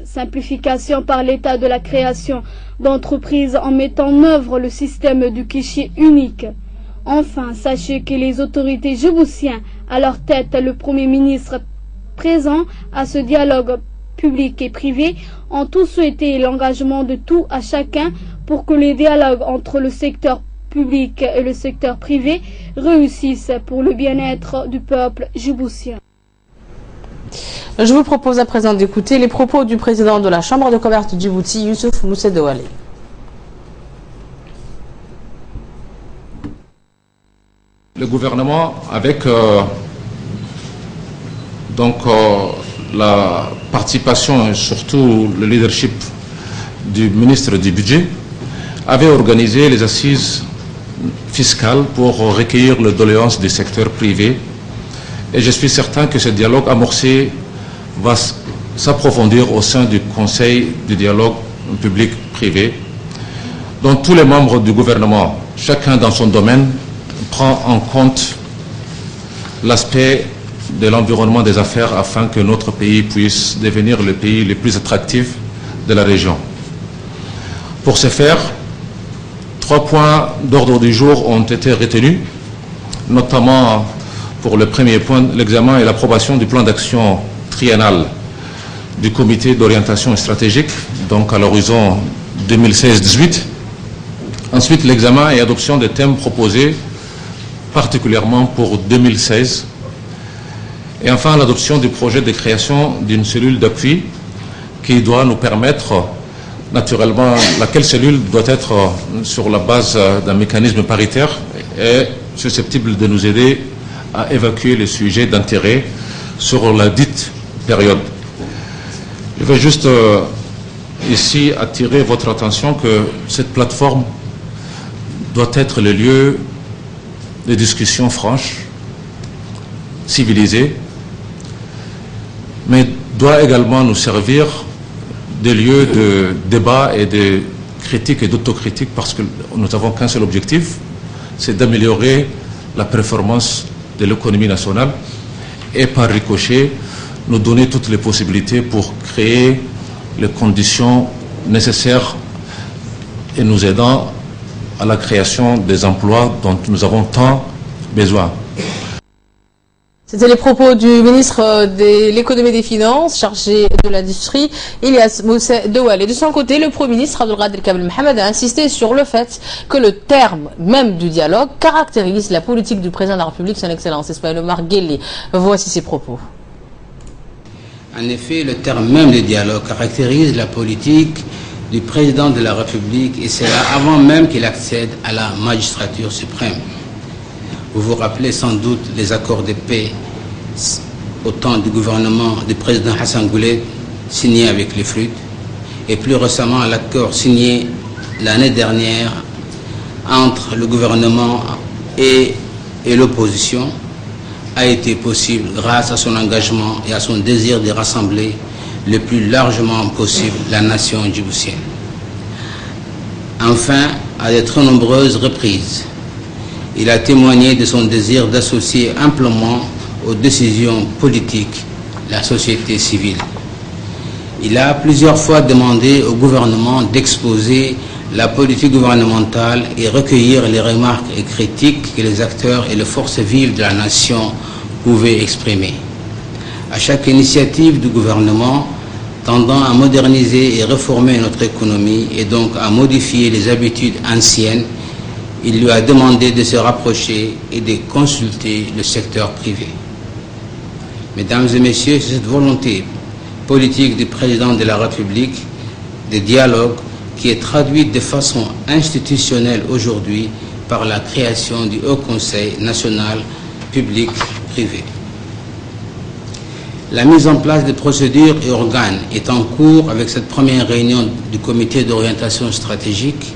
Simplification par l'État de la création d'entreprises en mettant en œuvre le système du guichet unique. Enfin, sachez que les autorités djiboutiennes, à leur tête le Premier ministre présent à ce dialogue public et privé, ont tous souhaité l'engagement de tout à chacun pour que les dialogues entre le secteur public et le secteur privé réussissent pour le bien-être du peuple djiboutien. Je vous propose à présent d'écouter les propos du président de la Chambre de commerce de Djibouti, Youssouf Moussé Douale. Le gouvernement, avec la participation et surtout le leadership du ministre du Budget, avait organisé les assises fiscales pour recueillir les doléances du secteur privé. Et je suis certain que ce dialogue amorcé va s'approfondir au sein du Conseil du dialogue public-privé, dont tous les membres du gouvernement, chacun dans son domaine, prend en compte l'aspect de l'environnement des affaires afin que notre pays puisse devenir le pays le plus attractif de la région. Pour ce faire, 3 points d'ordre du jour ont été retenus, notamment pour le premier point, l'examen et l'approbation du plan d'action triennal du comité d'orientation stratégique, donc à l'horizon 2016-18. Ensuite, l'examen et adoption des thèmes proposés, particulièrement pour 2016. Et enfin, l'adoption du projet de création d'une cellule d'appui qui doit nous permettre, naturellement, laquelle cellule doit être sur la base d'un mécanisme paritaire et susceptible de nous aider à évacuer les sujets d'intérêt sur la dite période. Je vais juste ici attirer votre attention que cette plateforme doit être le lieu de discussions franches, civilisées, mais doit également nous servir de lieu de débat et de critique et d'autocritique, parce que nous n'avons qu'un seul objectif, c'est d'améliorer la performance de l'économie nationale et par ricochet nous donner toutes les possibilités pour créer les conditions nécessaires et nous aidant à la création des emplois dont nous avons tant besoin. C'était les propos du ministre de l'économie et des finances, chargé de l'industrie, Ilyas Moussé Douale. Et de son côté, le Premier ministre Abdelkader Kamel Mohamed a insisté sur le fait que le terme même du dialogue caractérise la politique du président de la République, son Excellence Ismaïla Omar Guelleh. Voici ses propos. En effet, le terme même de dialogue caractérise la politique du président de la République, et c'est là avant même qu'il accède à la magistrature suprême. Vous vous rappelez sans doute les accords de paix au temps du gouvernement du président Hassan Goulet signés avec les FLUT, et plus récemment l'accord signé l'année dernière entre le gouvernement et l'opposition a été possible grâce à son engagement et à son désir de rassembler le plus largement possible la nation djiboutienne. Enfin, à de très nombreuses reprises, il a témoigné de son désir d'associer amplement aux décisions politiques la société civile. Il a plusieurs fois demandé au gouvernement d'exposer la politique gouvernementale et recueillir les remarques et critiques que les acteurs et les forces vives de la nation pouvaient exprimer. À chaque initiative du gouvernement tendant à moderniser et réformer notre économie et donc à modifier les habitudes anciennes, il lui a demandé de se rapprocher et de consulter le secteur privé. Mesdames et messieurs, c'est cette volonté politique du président de la République de dialogue qui est traduite de façon institutionnelle aujourd'hui par la création du Haut Conseil national public-privé. La mise en place des procédures et organes est en cours avec cette première réunion du comité d'orientation stratégique.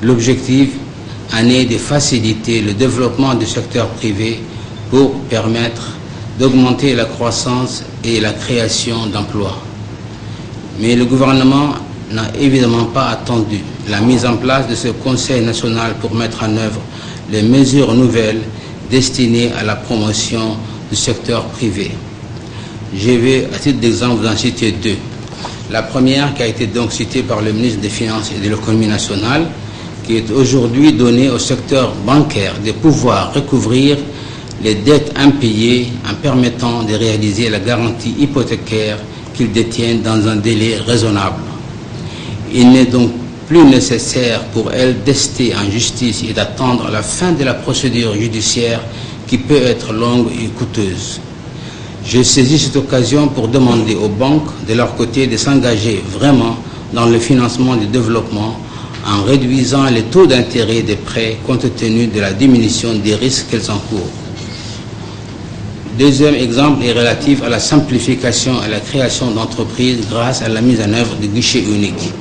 L'objectif en est de faciliter le développement du secteur privé pour permettre d'augmenter la croissance et la création d'emplois. Mais le gouvernement n'a évidemment pas attendu la mise en place de ce Conseil national pour mettre en œuvre les mesures nouvelles destinées à la promotion du secteur privé. Je vais, à titre d'exemple, vous en citer deux. La première qui a été donc citée par le ministre des Finances et de l'économie nationale, qui est aujourd'hui donnée au secteur bancaire de pouvoir recouvrir les dettes impayées en permettant de réaliser la garantie hypothécaire qu'ils détiennent dans un délai raisonnable. Il n'est donc plus nécessaire pour elles d'ester en justice et d'attendre la fin de la procédure judiciaire qui peut être longue et coûteuse. Je saisis cette occasion pour demander aux banques de leur côté de s'engager vraiment dans le financement du développement en réduisant les taux d'intérêt des prêts compte tenu de la diminution des risques qu'elles encourent. Deuxième exemple est relatif à la simplification et à la création d'entreprises grâce à la mise en œuvre du guichet unique.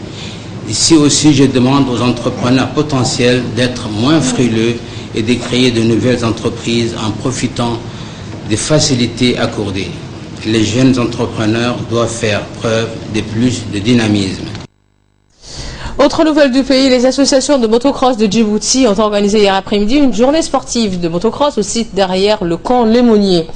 Ici aussi, je demande aux entrepreneurs potentiels d'être moins frileux et de créer de nouvelles entreprises en profitant des facilités accordées. Les jeunes entrepreneurs doivent faire preuve de plus de dynamisme. Autre nouvelle du pays, les associations de motocross de Djibouti ont organisé hier après-midi une journée sportive de motocross au site derrière le camp Lémonier.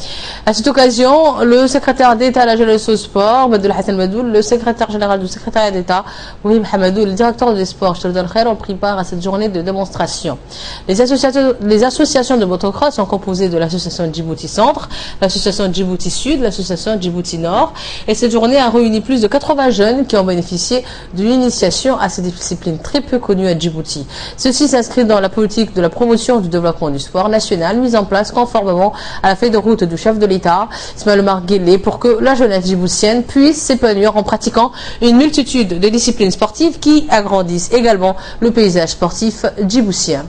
À cette occasion, le secrétaire d'État à la jeunesse au sport, Badoul Hassan Badoul, le secrétaire général du secrétariat d'État, Wahib Hamadou, le directeur des sports, Sherdal Khair, ont pris part à cette journée de démonstration. Les associations de motocross sont composées de l'association Djibouti Centre, l'association Djibouti Sud, l'association Djibouti Nord, et cette journée a réuni plus de 80 jeunes qui ont bénéficié d'une initiation à ces discipline très peu connue à Djibouti. Ceci s'inscrit dans la politique de la promotion du développement du sport national mise en place conformément à la feuille de route du chef de l'État, Ismaël Omar Guelleh, pour que la jeunesse djiboutienne puisse s'épanouir en pratiquant une multitude de disciplines sportives qui agrandissent également le paysage sportif djiboutien.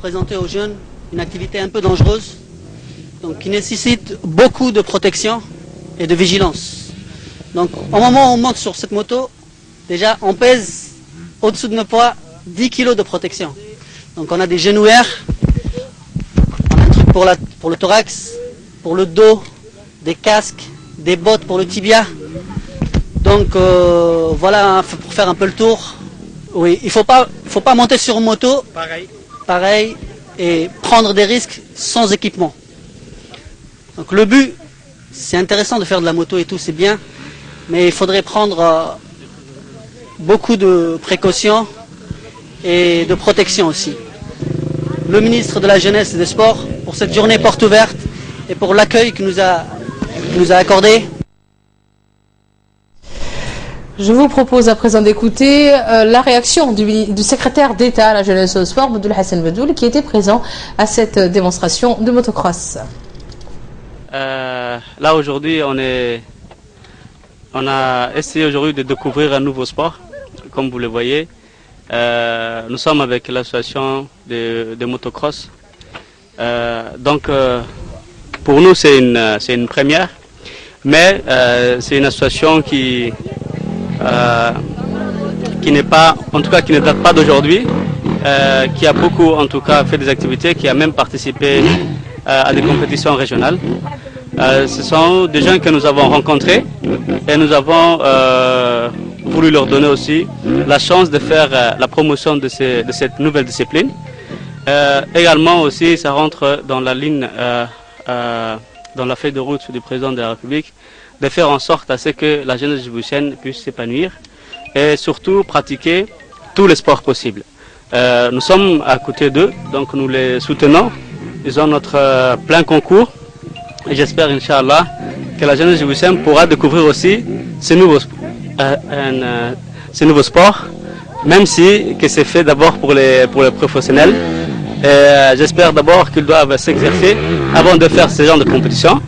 Présenter aux jeunes une activité un peu dangereuse, donc qui nécessite beaucoup de protection et de vigilance. Donc au moment où on monte sur cette moto, déjà on pèse au-dessous de nos poids 10 kg de protection. Donc on a des genouillères, on a un truc pour le thorax, pour le dos, des casques, des bottes pour le tibia. Donc voilà pour faire un peu le tour. Oui, il faut pas monter sur une moto. Pareil, et prendre des risques sans équipement. Donc le but, c'est intéressant de faire de la moto et tout, c'est bien, mais il faudrait prendre beaucoup de précautions et de protection aussi. Le ministre de la Jeunesse et des Sports, pour cette journée porte ouverte et pour l'accueil qu'il nous a accordé. Je vous propose à présent d'écouter la réaction du secrétaire d'État à la jeunesse au sport, Badoul Hassan Badoul, qui était présent à cette démonstration de motocross. Là aujourd'hui, on a essayé aujourd'hui de découvrir un nouveau sport, comme vous le voyez. Nous sommes avec l'association de motocross. Donc pour nous c'est une première, mais c'est une association qui n'est pas, en tout cas qui ne date pas d'aujourd'hui, qui a beaucoup en tout cas fait des activités, qui a même participé à des compétitions régionales. Ce sont des gens que nous avons rencontrés et nous avons voulu leur donner aussi la chance de faire la promotion de cette nouvelle discipline. Également aussi ça rentre dans la ligne, dans la feuille de route du président de la République, de faire en sorte à ce que la jeunesse djiboutienne puisse s'épanouir et surtout pratiquer tous les sports possibles. Nous sommes à côté d'eux, donc nous les soutenons. Ils ont notre plein concours et j'espère, Inch'Allah, que la jeunesse djiboutienne pourra découvrir aussi ces nouveaux sports, même si que c'est fait d'abord pour les professionnels. J'espère d'abord qu'ils doivent s'exercer avant de faire ce genre de compétition.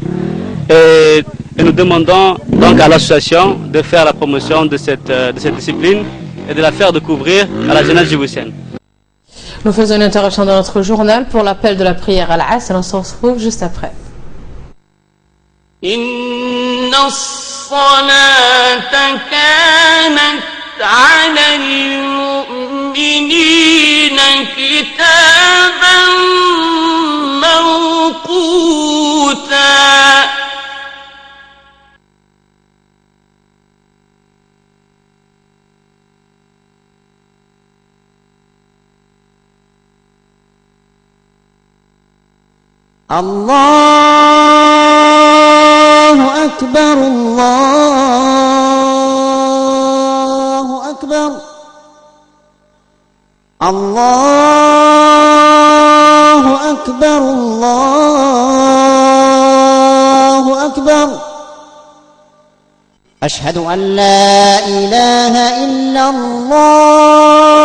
Et nous demandons donc à l'association de faire la promotion de cette discipline et de la faire découvrir à la jeunesse djiboutienne. Nous faisons une interruption dans notre journal pour l'appel de la prière à l'Asr et on se retrouve juste après. Inna as-salata kanat 'ala al-mu'minina kitaban mawquta. الله أكبر الله أكبر الله أكبر الله أكبر أشهد أن لا إله إلا الله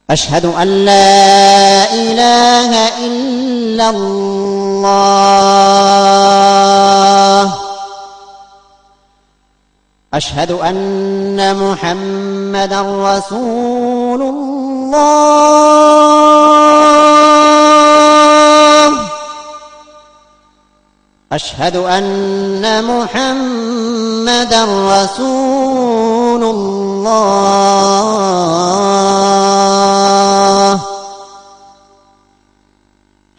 أشهد أن لا إله إلا الله أشهد أن محمدا رسول الله أشهد أن محمدا رسول الله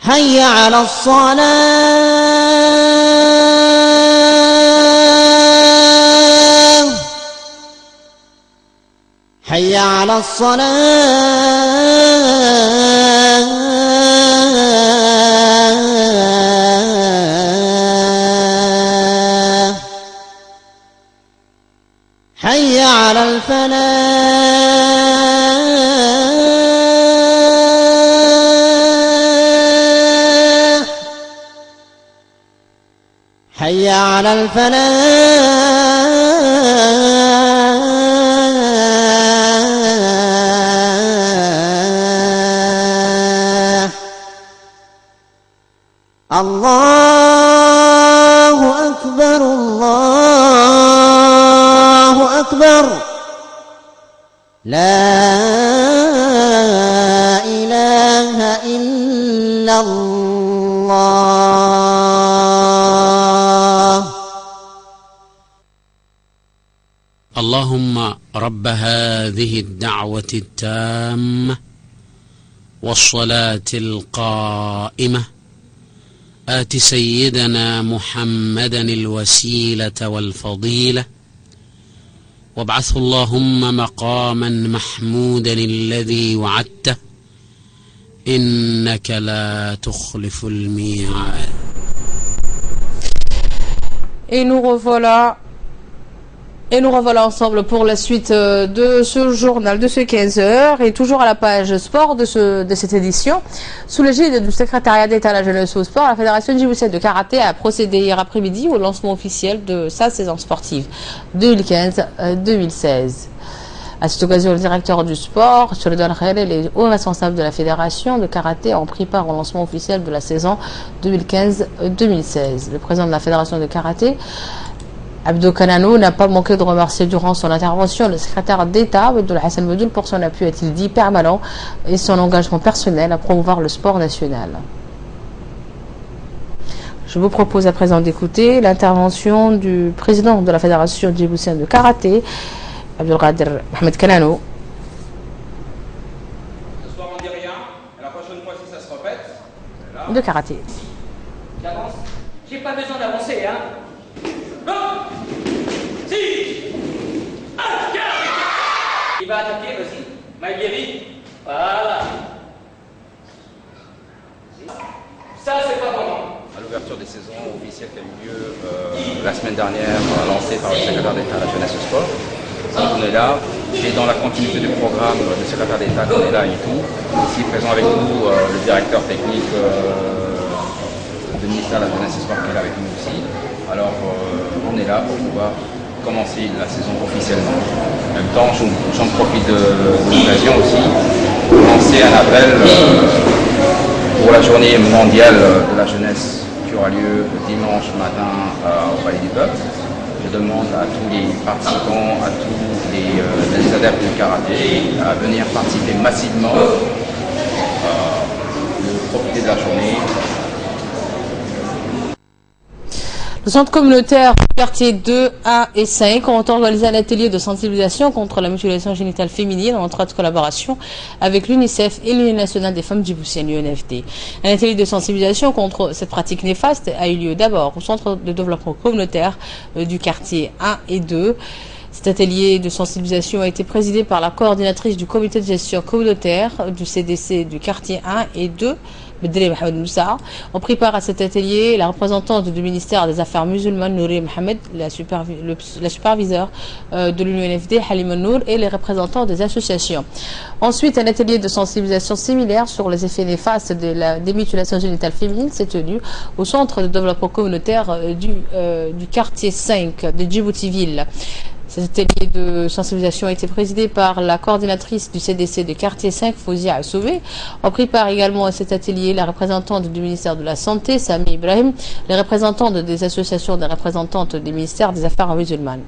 حي على الصلاة حي على الصلاة حي على الفلاح حي على الفلاح الله أكبر الله أكبر لا إله إلا الله اللهم رب هذه الدعوة التامة والصلاة القائمة آت سيدنا محمدا الوسيلة والفضيلة وابعثه اللهم مقاما محمودا الذي وعدته إنك لا تخلف الميعاد. Et nous revoilà ensemble pour la suite de ce journal de ce 15h et toujours à la page sport de cette édition. Sous l'égide du secrétariat d'État à la jeunesse au sport, la Fédération djiboutienne de karaté a procédé hier après-midi au lancement officiel de sa saison sportive 2015-2016. À cette occasion, le directeur du sport, Solidan Khair, et les hauts responsables de la Fédération de karaté ont pris part au lancement officiel de la saison 2015-2016. Le président de la Fédération de karaté, Abdou Kananou, n'a pas manqué de remercier durant son intervention le secrétaire d'État, Abdul Hassan Medoul, pour son appui, a-t-il dit, permanent et son engagement personnel à promouvoir le sport national. Je vous propose à présent d'écouter l'intervention du président de la Fédération djiboutienne de karaté, Abdul Qadir Mohamed Kananou. Ce soir on dit rien, et la prochaine fois si ça se répète, là. De karaté. J'avance. J'ai pas besoin d'avancer, hein. Il va attaquer, vas-y. Maïgueri. Voilà. Ça, c'est pas vraiment. À l'ouverture des saisons officielles qui a eu lieu la semaine dernière, lancée par le secrétaire d'État à la jeunesse et au sport. Donc on est là, et dans la continuité du programme du secrétaire d'État qu'on est là et tout, ici présent avec nous le directeur technique du ministère de la jeunesse et du sport qui est là avec nous aussi. Alors on est là pour pouvoir commencer la saison officiellement. En même temps, j'en profite de l'occasion aussi pour lancer un appel pour la journée mondiale de la jeunesse qui aura lieu dimanche matin au Palais du Peuple. Je demande à tous les participants, à tous les adeptes du karaté à venir participer massivement, profiter de la journée. Le centre communautaire quartier 2, 1 et 5 ont organisé un atelier de sensibilisation contre la mutilation génitale féminine en étroite collaboration avec l'UNICEF et l'Union nationale des femmes djiboutiennes, l'UNFD. Un atelier de sensibilisation contre cette pratique néfaste a eu lieu d'abord au centre de développement communautaire du quartier 1 et 2. Cet atelier de sensibilisation a été présidé par la coordinatrice du comité de gestion communautaire du CDC du quartier 1 et 2, Mohamed Moussa. On prépare à cet atelier la représentante du ministère des Affaires musulmanes, Nouri Mohamed, la superviseure de l'UNFD, Halima Nour, et les représentants des associations. Ensuite, un atelier de sensibilisation similaire sur les effets néfastes des mutilations génitales féminines s'est tenu au centre de développement communautaire du quartier 5 de Djibouti-Ville. Cet atelier de sensibilisation a été présidé par la coordinatrice du CDC de quartier 5, Fouzia Assoué. On prépare également à cet atelier la représentante du ministère de la Santé, Sami Ibrahim, les représentantes des associations des représentantes des ministères des Affaires musulmanes.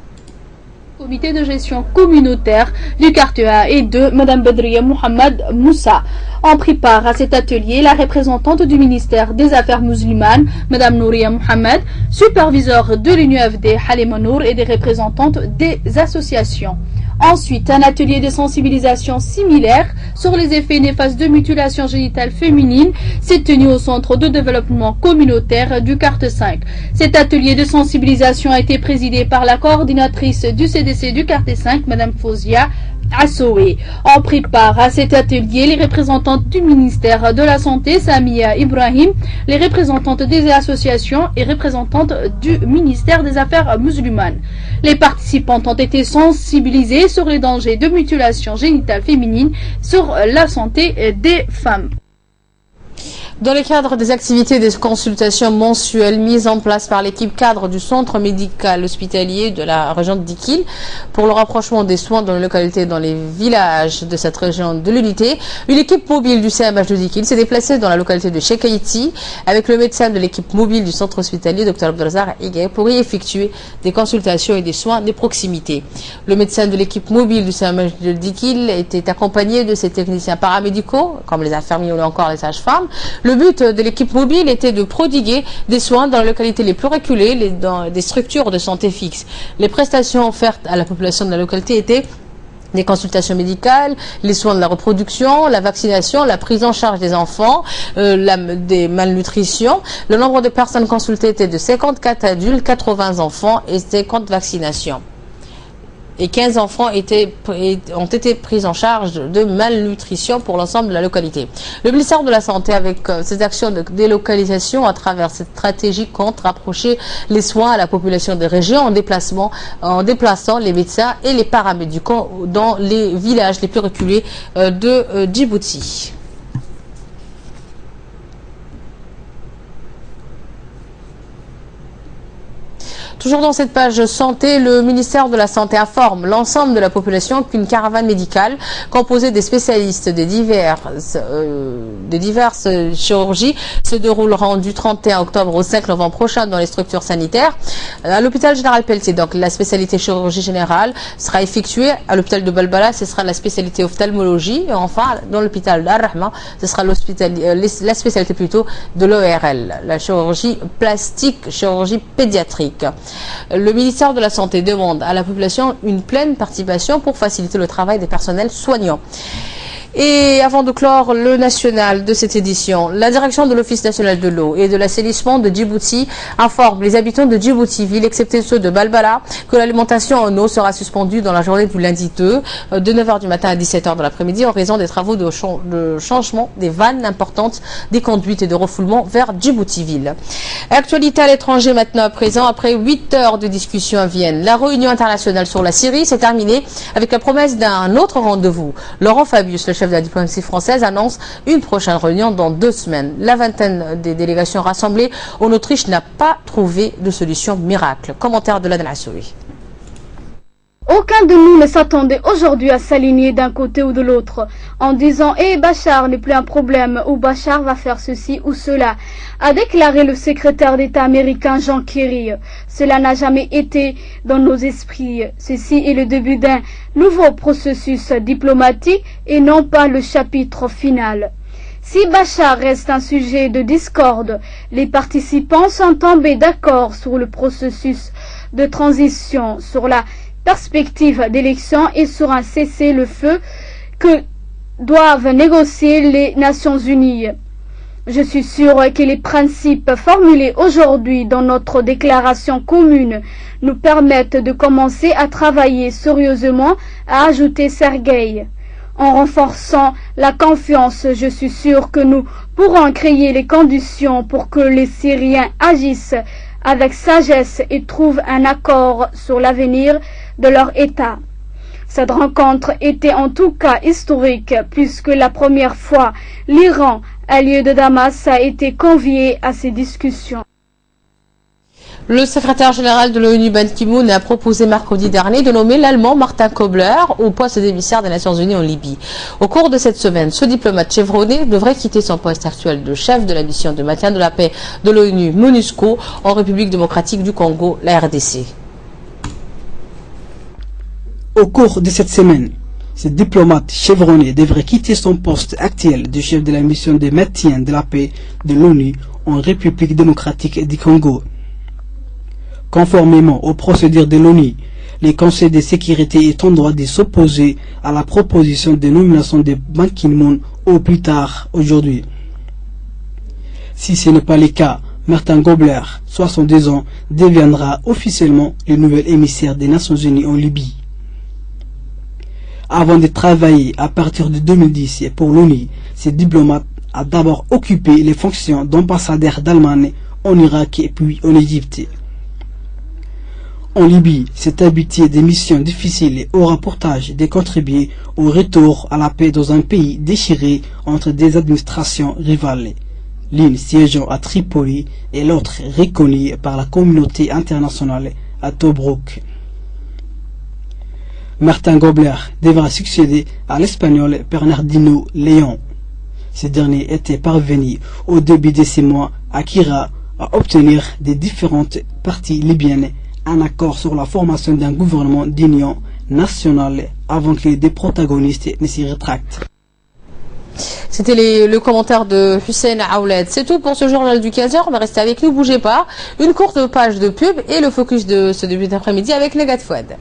Comité de gestion communautaire du quartier 1 et 2, Mme Bedriya Mohamed Moussa. On prépare à cet atelier la représentante du ministère des Affaires musulmanes, Mme Nouria Mohamed, superviseur de l'UNFD, Halima Nour, et des représentantes des associations. Ensuite, un atelier de sensibilisation similaire sur les effets néfastes de mutilation génitale féminine s'est tenu au centre de développement communautaire du quartier 5. Cet atelier de sensibilisation a été présidé par la coordinatrice du CDC du quartier 5, Mme Fouzia Assoué. On prépare à cet atelier les représentantes du ministère de la Santé, Samia Ibrahim, les représentantes des associations et représentantes du ministère des Affaires musulmanes. Les participantes ont été sensibilisées sur les dangers de mutilation génitale féminine, sur la santé des femmes. Dans le cadre des activités de consultation mensuelles mises en place par l'équipe cadre du centre médical hospitalier de la région de Dikil pour le rapprochement des soins dans les localités dans les villages de cette région de l'unité, une équipe mobile du CMH de Dikil s'est déplacée dans la localité de Cheikh Haïti avec le médecin de l'équipe mobile du centre hospitalier, Dr Abdelrazak Higué, pour y effectuer des consultations et des soins de proximité. Le médecin de l'équipe mobile du CMH de Dikil était accompagné de ses techniciens paramédicaux, comme les infirmiers ou encore les sages-femmes. Le but de l'équipe mobile était de prodiguer des soins dans les localités les plus reculées, dans des structures de santé fixes. Les prestations offertes à la population de la localité étaient des consultations médicales, les soins de la reproduction, la vaccination, la prise en charge des enfants, des malnutritions. Le nombre de personnes consultées était de 54 adultes, 80 enfants et 50 vaccinations. Et 15 enfants ont été pris en charge de malnutrition pour l'ensemble de la localité. Le ministère de la Santé, avec ses actions de délocalisation à travers cette stratégie, compte rapprocher les soins à la population des régions en déplaçant les médecins et les paramédicaux dans les villages les plus reculés de Djibouti. Toujours dans cette page santé, le ministère de la Santé informe l'ensemble de la population qu'une caravane médicale composée des spécialistes des diverses chirurgies se déroulera du 31 octobre au 5 novembre prochain dans les structures sanitaires. À l'hôpital général Pelletier, donc la spécialité chirurgie générale sera effectuée. À l'hôpital de Balbala, ce sera la spécialité ophtalmologie. Et enfin, dans l'hôpital d'Ar-Rahma, ce sera la spécialité plutôt de l'ORL, la chirurgie plastique, chirurgie pédiatrique. Le ministère de la Santé demande à la population une pleine participation pour faciliter le travail des personnels soignants. Et avant de clore le national de cette édition, la direction de l'Office national de l'eau et de l'assainissement de Djibouti informe les habitants de Djibouti-Ville, excepté ceux de Balbala, que l'alimentation en eau sera suspendue dans la journée du lundi 2, de 9h du matin à 17h de l'après-midi, en raison des travaux de changement des vannes importantes, des conduites et de refoulement vers Djibouti-Ville. Actualité à l'étranger maintenant à présent, après 8 heures de discussion à Vienne. La réunion internationale sur la Syrie s'est terminée avec la promesse d'un autre rendez-vous. Laurent Fabius, le chef de la diplomatie française, annonce une prochaine réunion dans 2 semaines. La vingtaine des délégations rassemblées en Autriche n'a pas trouvé de solution miracle. Commentaire de l'Adel Assoui. Aucun de nous ne s'attendait aujourd'hui à s'aligner d'un côté ou de l'autre. en disant « Eh, Bachar n'est plus un problème » ou « Bachar va faire ceci ou cela », a déclaré le secrétaire d'État américain John Kerry. Cela n'a jamais été dans nos esprits. Ceci est le début d'un nouveau processus diplomatique et non pas le chapitre final. Si Bachar reste un sujet de discorde, les participants sont tombés d'accord sur le processus de transition, sur la perspective d'élection et sur un cessez-le-feu que doivent négocier les Nations Unies. Je suis sûr que les principes formulés aujourd'hui dans notre déclaration commune nous permettent de commencer à travailler sérieusement, a ajouté Sergueï. En renforçant la confiance, je suis sûr que nous pourrons créer les conditions pour que les Syriens agissent avec sagesse et trouvent un accord sur l'avenir de leur État. Cette rencontre était en tout cas historique puisque la première fois l'Iran, allié de Damas, a été convié à ces discussions. Le secrétaire général de l'ONU Ban Ki-moon a proposé mercredi dernier de nommer l'Allemand Martin Kobler au poste d'émissaire des Nations Unies en Libye. Au cours de cette semaine, ce diplomate chevronné devrait quitter son poste actuel de chef de la mission de maintien de la paix de l'ONU MONUSCO en République démocratique du Congo, la RDC. Au cours de cette semaine, ce diplomate chevronné devrait quitter son poste actuel de chef de la mission de maintien de la paix de l'ONU en République démocratique du Congo. Conformément aux procédures de l'ONU, les conseils de sécurité est en droit de s'opposer à la proposition de nomination de Ban Ki-moon au plus tard aujourd'hui. Si ce n'est pas le cas, Martin Kobler, 72 ans, deviendra officiellement le nouvel émissaire des Nations Unies en Libye. Avant de travailler à partir de 2010 pour l'ONU, ce diplomate a d'abord occupé les fonctions d'ambassadeur d'Allemagne en Irak et puis en Égypte. En Libye, c'est habitué des missions difficiles et au reportage de contribuer au retour à la paix dans un pays déchiré entre des administrations rivales, l'une siégeant à Tripoli et l'autre reconnue par la communauté internationale à Tobruk. Martin Kobler devra succéder à l'Espagnol Bernardino León. Ce dernier était parvenu au début de ces mois à Kira à obtenir des différentes parties libyennes un accord sur la formation d'un gouvernement d'union nationale avant que les deux protagonistes ne s'y rétractent. C'était le commentaire de Hussein Aouled. C'est tout pour ce journal du 15h. Mais restez avec nous, bougez pas. Une courte page de pub et le focus de ce début d'après-midi avec Negat Fouad.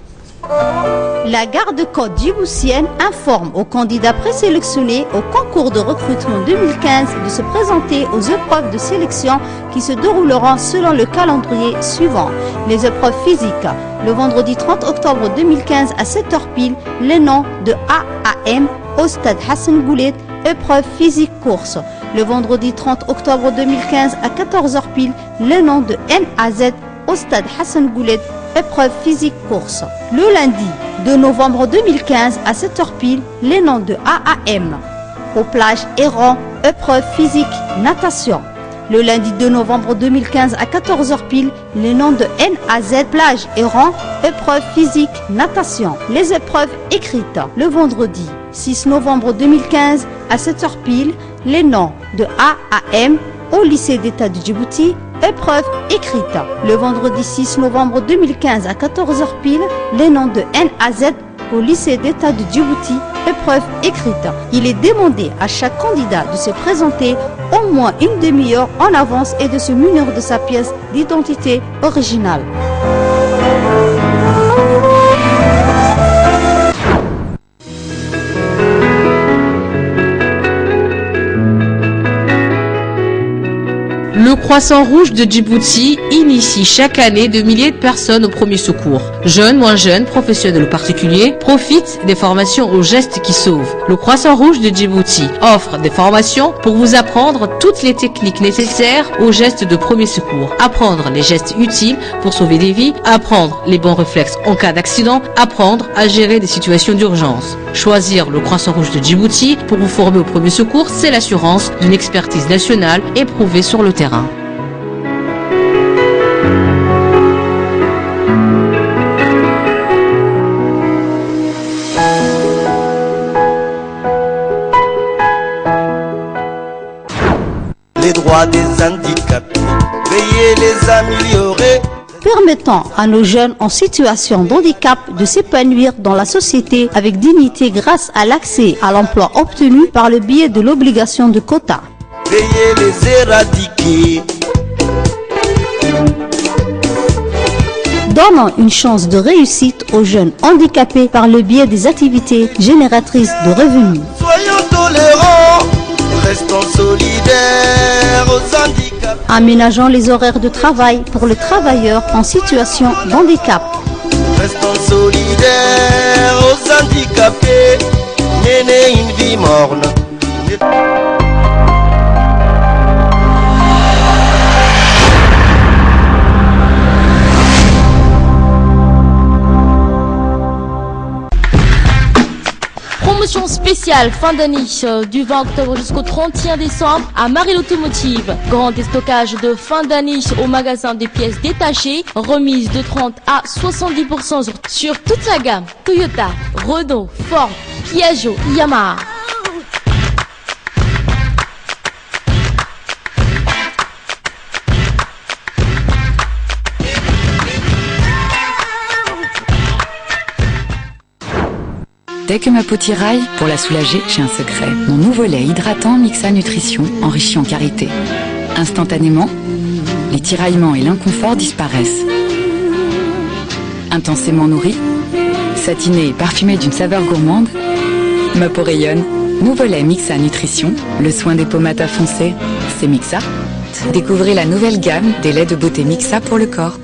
La garde-côte djiboutienne informe aux candidats présélectionnés au concours de recrutement 2015 de se présenter aux épreuves de sélection qui se dérouleront selon le calendrier suivant. Les épreuves physiques, le vendredi 30 octobre 2015 à 7h pile, les noms de A à M au stade Hassan Goulet, épreuve physique course. Le vendredi 30 octobre 2015 à 14h pile, les noms de N à Z au stade Hassan Goulet, épreuve physique course. Le lundi 2 novembre 2015 à 7h pile, les noms de A à M. Aux plages Héron, épreuve physique natation. Le lundi 2 novembre 2015 à 14h pile, les noms de N à Z, plage Héron, épreuve physique natation. Les épreuves écrites. Le vendredi 6 novembre 2015 à 7h pile, les noms de A à M au lycée d'État de Djibouti, épreuve écrite. Le vendredi 6 novembre 2015 à 14h pile, les noms de N à Z au lycée d'État de Djibouti, épreuve écrite. Il est demandé à chaque candidat de se présenter au moins une demi-heure en avance et de se munir de sa pièce d'identité originale. Le Croissant Rouge de Djibouti initie chaque année de milliers de personnes au premier secours. Jeunes, moins jeunes, professionnels ou particuliers profitent des formations aux gestes qui sauvent. Le Croissant Rouge de Djibouti offre des formations pour vous apprendre toutes les techniques nécessaires aux gestes de premier secours. Apprendre les gestes utiles pour sauver des vies, apprendre les bons réflexes en cas d'accident, apprendre à gérer des situations d'urgence. Choisir le Croissant Rouge de Djibouti pour vous former au premier secours, c'est l'assurance d'une expertise nationale éprouvée sur le terrain. droits des handicapés, veuillez les améliorer. Permettant à nos jeunes en situation de handicap de s'épanouir dans la société avec dignité grâce à l'accès à l'emploi obtenu par le biais de l'obligation de quota. Veuillez les éradiquer. Donnant une chance de réussite aux jeunes handicapés par le biais des activités génératrices de revenus. Soyons tolérants, restons solidaires aux handicapés. Aménageant les horaires de travail pour les travailleurs en situation de handicap. Restons solidaires aux handicapés, mener une vie morne. Promotion spéciale fin d'année du 20 octobre jusqu'au 31 décembre à Marie l'Automotive. Grand déstockage de fin d'année au magasin des pièces détachées. Remise de 30 à 70% sur toute la gamme Toyota, Renault, Ford, Piaggio, Yamaha. Dès que ma peau tiraille, pour la soulager, j'ai un secret. Mon nouveau lait hydratant Mixa Nutrition, enrichi en karité. Instantanément, les tiraillements et l'inconfort disparaissent. Intensément nourri, satiné et parfumé d'une saveur gourmande, ma peau rayonne. Nouveau lait Mixa Nutrition, le soin des peaux mat à foncé, c'est Mixa. Découvrez la nouvelle gamme des laits de beauté Mixa pour le corps.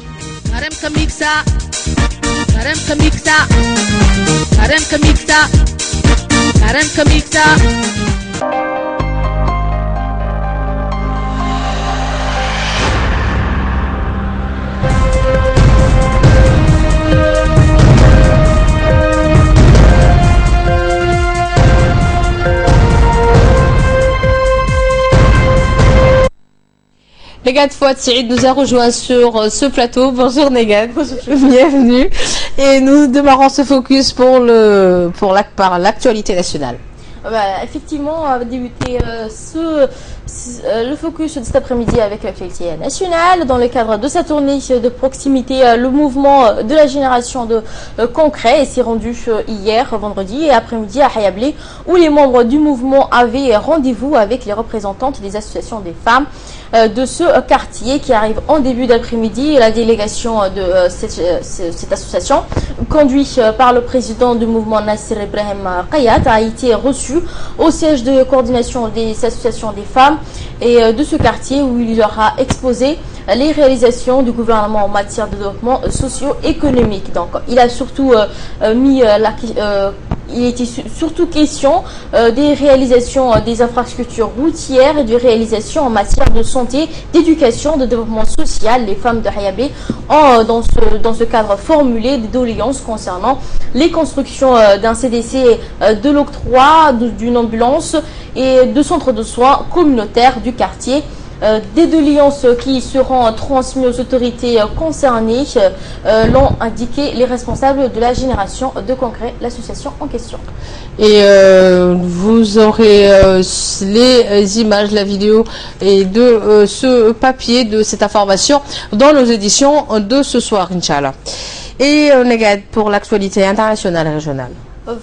Negad Fouad Saïd nous a rejoint sur ce plateau. Bonjour Negad, bienvenue. Et nous démarrons ce focus pour l'actualité nationale. Effectivement, on va débuter le focus de cet après-midi avec l'actualité nationale. Dans le cadre de sa tournée de proximité, le mouvement de la génération de concret s'est rendu hier, vendredi et après-midi à Hayablé, où les membres du mouvement avaient rendez-vous avec les représentantes des associations des femmes de ce quartier qui arrive en début d'après-midi. La délégation de cette association, conduite par le président du mouvement Nasser Ibrahim Kayat, a été reçue au siège de coordination des associations des femmes et de ce quartier, où il leur a exposé les réalisations du gouvernement en matière de développement socio-économique. Donc, il a surtout il était surtout question des réalisations des infrastructures routières et de réalisations en matière de santé, d'éducation, de développement social. Les femmes de Hayablé ont dans ce cadre formulé des doléances concernant les constructions d'un CDC, de l'octroi d'une ambulance et de centres de soins communautaires du quartier. Des doléances qui seront transmises aux autorités concernées, l'ont indiqué les responsables de la génération de concret, l'association en question. Et vous aurez les images, la vidéo et de ce papier, de cette information dans nos éditions de ce soir, Inch'Allah. Et Negad, pour l'actualité internationale et régionale.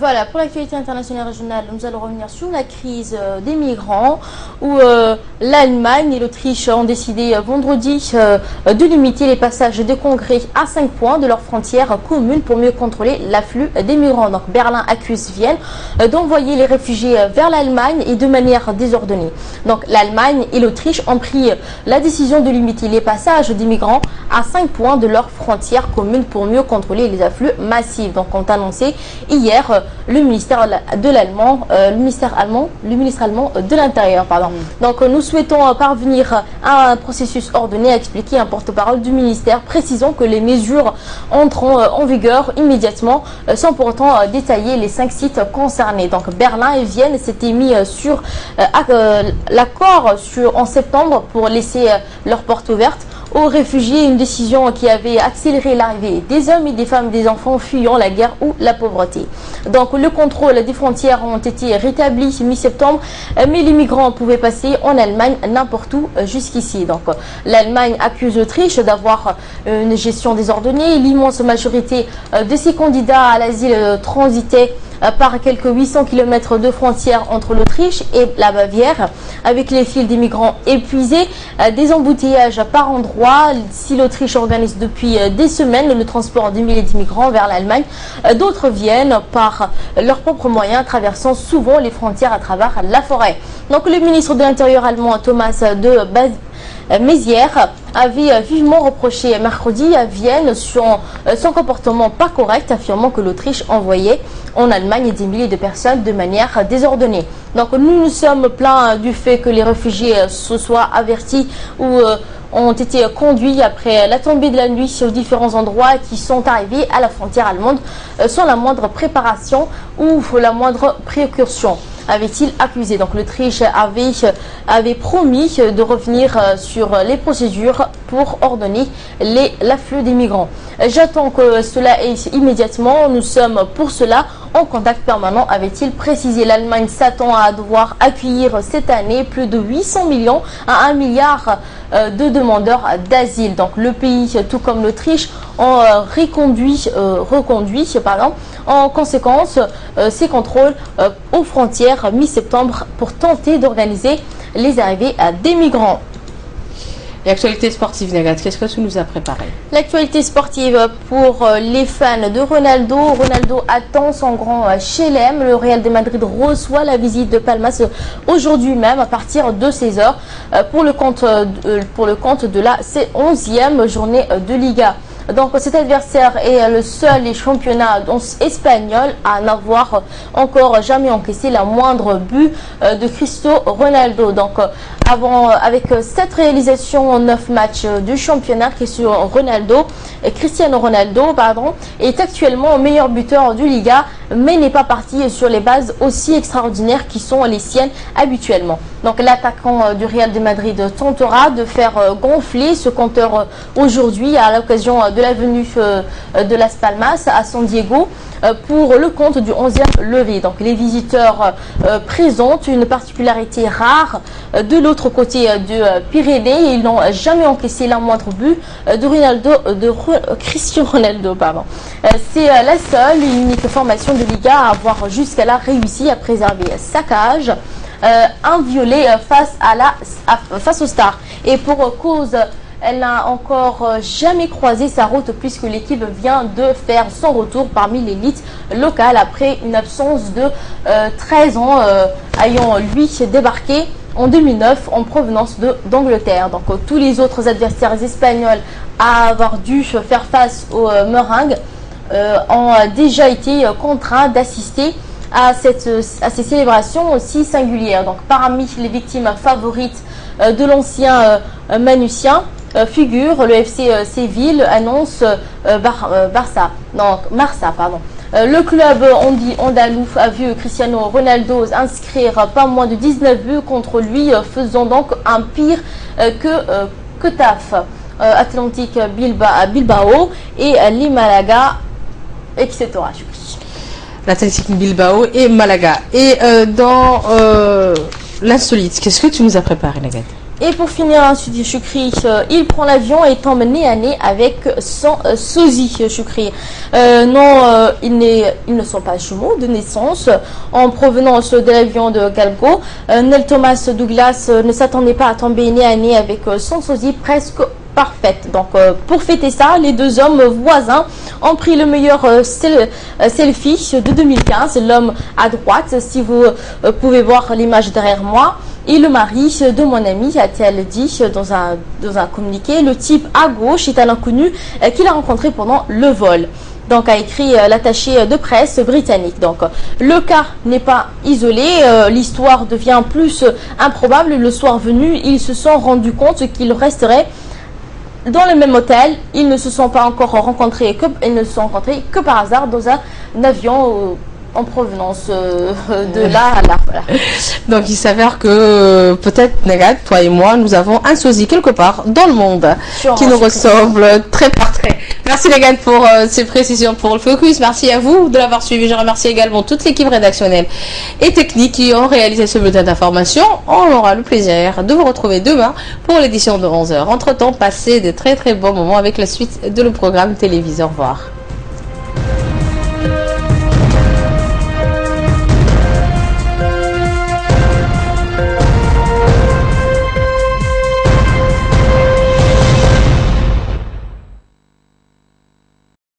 Voilà, pour l'actualité internationale régionale, nous allons revenir sur la crise des migrants, où l'Allemagne et l'Autriche ont décidé vendredi de limiter les passages de congrès à 5 points de leurs frontières communes pour mieux contrôler l'afflux des migrants. Donc Berlin accuse Vienne d'envoyer les réfugiés vers l'Allemagne et de manière désordonnée. Donc l'Allemagne et l'Autriche ont pris la décision de limiter les passages des migrants à 5 points de leurs frontières communes pour mieux contrôler les afflux massifs. Donc ont annoncé hier le ministre allemand de l'Intérieur. Donc nous souhaitons parvenir à un processus ordonné, a expliqué un porte-parole du ministère, précisant que les mesures entreront en vigueur immédiatement, sans pour autant détailler les 5 sites concernés. Donc Berlin et Vienne s'étaient mis sur l'accord en septembre pour laisser leur porte ouverte aux réfugiés, une décision qui avait accéléré l'arrivée des hommes et des femmes et des enfants fuyant la guerre ou la pauvreté. Donc le contrôle des frontières ont été rétablis mi-septembre, mais les migrants pouvaient passer en Allemagne n'importe où jusqu'ici. Donc l'Allemagne accuse l'Autriche d'avoir une gestion désordonnée. L'immense majorité de ces candidats à l'asile transitaient par quelques 800 km de frontières entre l'Autriche et la Bavière, avec les files des migrants épuisés, des embouteillages par endroits. Si l'Autriche organise depuis des semaines le transport de milliers d'immigrants vers l'Allemagne, d'autres viennent par leurs propres moyens, traversant souvent les frontières à travers la forêt. Donc le ministre de l'Intérieur allemand Thomas de Maizière avait vivement reproché mercredi à Vienne son comportement pas correct, affirmant que l'Autriche envoyait en Allemagne des milliers de personnes de manière désordonnée. Donc nous nous sommes plaints du fait que les réfugiés se soient avertis ou ont été conduits après la tombée de la nuit aux différents endroits qui sont arrivés à la frontière allemande sans la moindre préparation ou la moindre précaution, avait-il accusé. Donc l'Autriche avait promis de revenir sur les procédures pour ordonner l'afflux des migrants. J'attends que cela ait immédiatement. Nous sommes pour cela en contact permanent, avait-il précisé. L'Allemagne s'attend à devoir accueillir cette année plus de 800 millions à 1 milliard de demandeurs d'asile. Donc le pays, tout comme l'Autriche, ont reconduit en conséquence ces contrôles aux frontières mi-septembre pour tenter d'organiser les arrivées des migrants. L'actualité sportive, Nagat, qu'est-ce que tu nous as préparé? L'actualité sportive pour les fans de Ronaldo. Ronaldo attend son grand chelem. Le Real de Madrid reçoit la visite de Palmas aujourd'hui même à partir de 16h pour le compte de la 11e journée de Liga. Donc cet adversaire est le seul championnat espagnol à n'avoir encore jamais encaissé la moindre but de Cristiano Ronaldo. Donc avec 7 réalisations en 9 matchs du championnat, Cristiano Ronaldo est actuellement meilleur buteur du Liga, mais n'est pas parti sur les bases aussi extraordinaires qui sont les siennes habituellement. Donc l'attaquant du Real de Madrid tentera de faire gonfler ce compteur aujourd'hui à l'occasion de la venue de Las Palmas à San Diego pour le compte du 11e levé. Donc les visiteurs présentent une particularité rare. De l'autre côté du Pyrénées, ils n'ont jamais encaissé la moindre but de Cristiano Ronaldo. C'est la seule et unique formation de Liga à avoir jusqu'à là réussi à préserver sa cage inviolée face aux stars. Et pour cause, elle n'a encore jamais croisé sa route puisque l'équipe vient de faire son retour parmi l'élite locale après une absence de 13 ans ayant lui débarqué en 2009 en provenance d'Angleterre. Donc tous les autres adversaires espagnols à avoir dû faire face aux meringues ont déjà été contraints d'assister à ces célébrations aussi singulières. Donc parmi les victimes favorites de l'ancien Manucien figure le FC Séville, annonce Marsa. Le club andalou a vu Cristiano Ronaldo inscrire pas moins de 19 buts contre lui, faisant donc un pire que TAF, Atlantique Bilbao et les Malaga, etc. L'Atlantique Bilbao et Malaga. Et dans l'insolite, qu'est-ce que tu nous as préparé, Nagat? Et pour finir, Choukri, il prend l'avion et tombe nez à nez avec son sosie, Choukri. Non, ils ne sont pas jumeaux de naissance. En provenance de l'avion de Galgo, Neil Thomas Douglas ne s'attendait pas à tomber nez à nez avec son sosie presque parfaite. Donc pour fêter ça, les deux hommes voisins ont pris le meilleur selfie de 2015. L'homme à droite, si vous pouvez voir l'image derrière moi, et le mari de mon ami, a-t-elle dit dans un communiqué. Le type à gauche est un inconnu qu'il a rencontré pendant le vol. Donc a écrit l'attaché de presse britannique. Donc le cas n'est pas isolé, l'histoire devient plus improbable. Le soir venu, ils se sont rendus compte qu'ils resteraient dans le même hôtel. Ils ne se sont pas encore rencontrés que par hasard dans un avion en provenance de là à là. Voilà. Donc il s'avère que peut-être Negat, toi et moi, nous avons un sosie quelque part dans le monde qui nous ressemble très par trait. Merci Negat pour ces précisions pour le focus. Merci à vous de l'avoir suivi. Je remercie également toute l'équipe rédactionnelle et technique qui ont réalisé ce bulletin d'information. On aura le plaisir de vous retrouver demain pour l'édition de 11h. Entre-temps, passez de très très bons moments avec la suite de le programme télévisé. Au revoir.